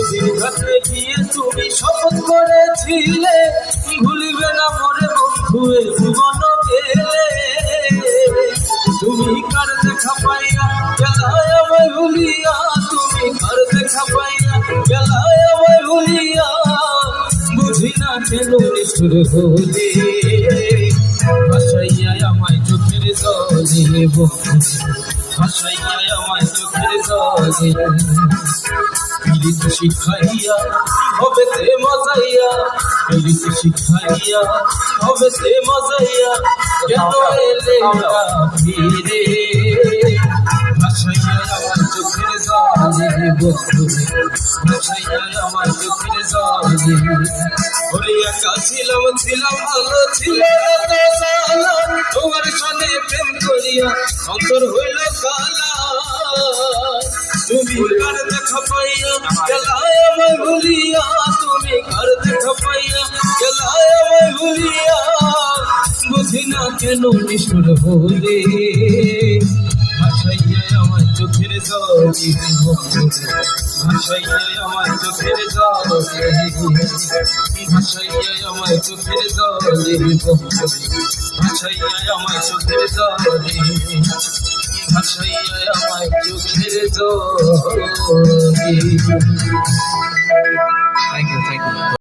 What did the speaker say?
নদীর ঘাটে গিয়ে তুমি শপথ করেছিলে ভুলিবে না মরে বন্ধু এ জীবন গেলে। তুমি কার দেখা পাইয়া গেলায় আমায় ভুলিয়া, তুমি কার দেখা পাইয়া গেলায় আমায় ভুলিয়া, বুঝি না কেন নিষ্ঠুর হলে ভাসাইয়া আমায় চোখের জলে বন্ধু, ভাসাইয়া আমায় চোখের জলে। পীড়িত শিখাইয়া হবে তে মজাইয়া, পীড়িত শিখাইয়া হবে তে মজাইয়া, কেন এলে না ফিরে ভাসাইয়া আমার চোখের জলে বন্ধু, ভাসাইয়া আমার চোখের জলে। ওরে একা ছিলাম ছিলাম ভালো ছিল না তো জানা, তোমার সঙ্গে প্রেম করিয়া অন্তর হইল কালা। তুমি কার দেখা পাইয়া গেলায় আমায় ভুলিয়া, তুমি কার দেখা পাইয়া গেলায় আমায় ভুলিয়া, বুঝি না কেন নিষ্ঠুর হলে ভাসাইয়া আমায় চোখের জলে বন্ধু, ভাসাইয়া আমায় চোখের জলে, ভাসাইয়া আমায় চোখের জলে বন্ধু, ভাসাইয়া আমায় চোখের জলে, ভাসাইয়া আমায় চোখের জলে। Thank you.